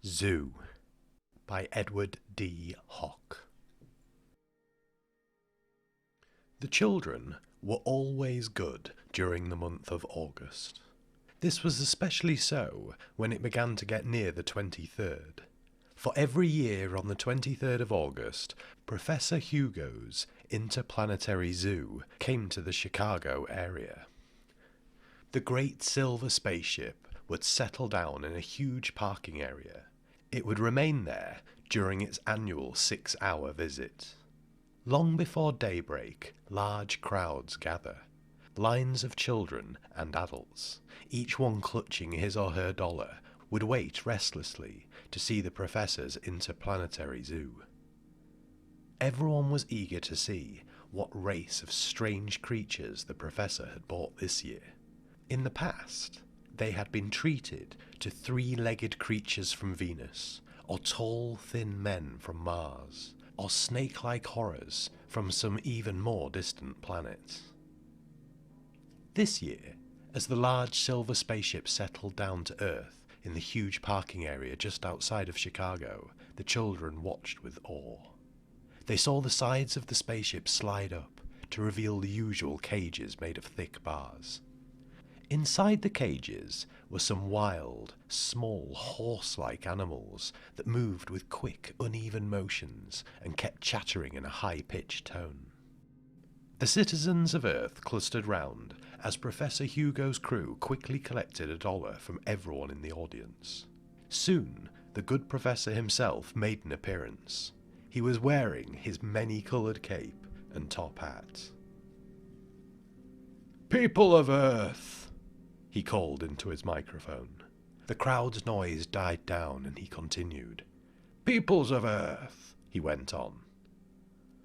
Zoo by Edward D. Hoch. The children were always good during the month of August. This was especially so when it began to get near the 23rd. For every year on the 23rd of August, Professor Hugo's Interplanetary Zoo came to the Chicago area. The great silver spaceship would settle down in a huge parking area. It would remain there during its annual 6-hour visit. Long before daybreak, large crowds gather. Lines of children and adults, each one clutching his or her dollar, would wait restlessly to see the professor's interplanetary zoo. Everyone was eager to see what race of strange creatures the professor had bought this year. In the past, they had been treated to three-legged creatures from Venus, or tall, thin men from Mars, or snake-like horrors from some even more distant planets. This year, as the large silver spaceship settled down to Earth in the huge parking area just outside of Chicago, the children watched with awe. They saw the sides of the spaceship slide up to reveal the usual cages made of thick bars. Inside the cages were some wild, small, horse-like animals that moved with quick, uneven motions and kept chattering in a high-pitched tone. The citizens of Earth clustered round as Professor Hugo's crew quickly collected $1 from everyone in the audience. Soon, the good professor himself made an appearance. He was wearing his many-coloured cape and top hat. "People of Earth," he called into his microphone. The crowd's noise died down and he continued. "Peoples of Earth," he went on.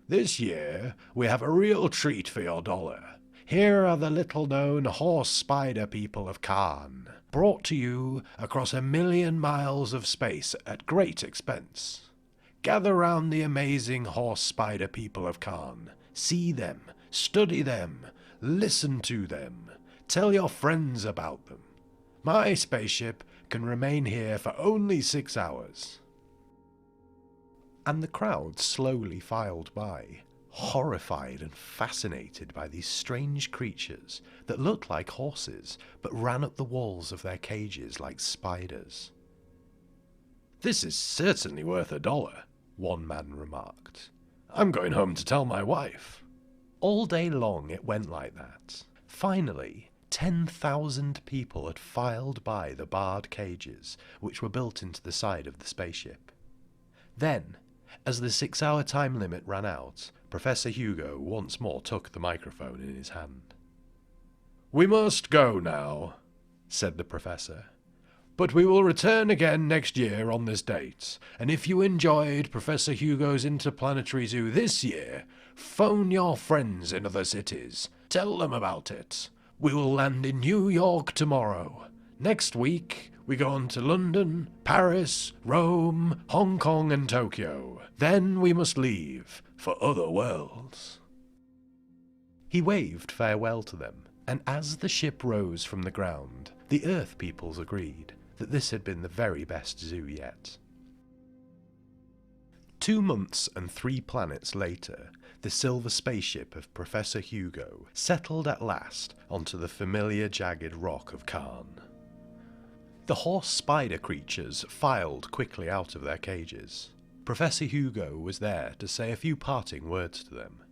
"This year we have a real treat for your dollar. Here are the little-known horse spider people of Khan, brought to you across 1,000,000 miles of space at great expense. Gather round the amazing horse spider people of Khan. See them, study them, listen to them. Tell your friends about them. My spaceship can remain here for only 6 hours. And the crowd slowly filed by, horrified and fascinated by these strange creatures that looked like horses but ran up the walls of their cages like spiders. "This is certainly worth $1, one man remarked. "I'm going home to tell my wife." All day long it went like that. Finally, 10,000 people had filed by the barred cages which were built into the side of the spaceship. Then, as the 6-hour time limit ran out, Professor Hugo once more took the microphone in his hand. "We must go now," said the professor. "But we will return again next year on this date, and if you enjoyed Professor Hugo's Interplanetary Zoo this year, phone your friends in other cities. Tell them about it. We will land in New York tomorrow. Next week, we go on to London, Paris, Rome, Hong Kong and Tokyo. Then we must leave for other worlds." He waved farewell to them, and as the ship rose from the ground, the Earth peoples agreed that this had been the very best zoo yet. 2 months and 3 planets later, the silver spaceship of Professor Hugo settled at last onto the familiar jagged rock of Khan. The horse spider creatures filed quickly out of their cages. Professor Hugo was there to say a few parting words to them.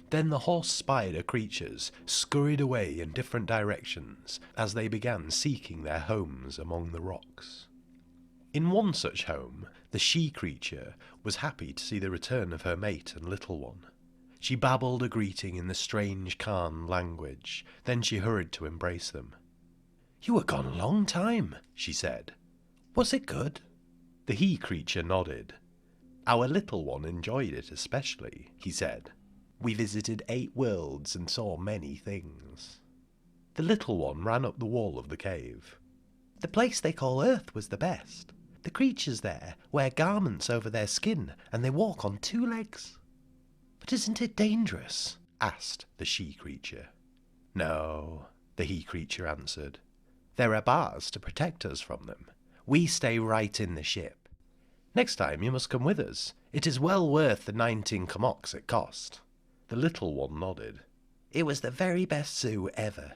Then the horse spider creatures scurried away in different directions as they began seeking their homes among the rocks. In one such home, the she-creature was happy to see the return of her mate and little one. She babbled a greeting in the strange Khan language, then she hurried to embrace them. "You were gone a long time," she said. "Was it good?" The he-creature nodded. "Our little one enjoyed it especially," he said. "We visited 8 worlds and saw many things." The little one ran up the wall of the cave. "The place they call Earth was the best. The creatures there wear garments over their skin and they walk on 2 legs. "But isn't it dangerous?" asked the she-creature. "No," the he-creature answered. "There are bars to protect us from them. We stay right in the ship. Next time you must come with us. It is well worth the 19 komoks it cost. The little one nodded. It was the very best zoo ever.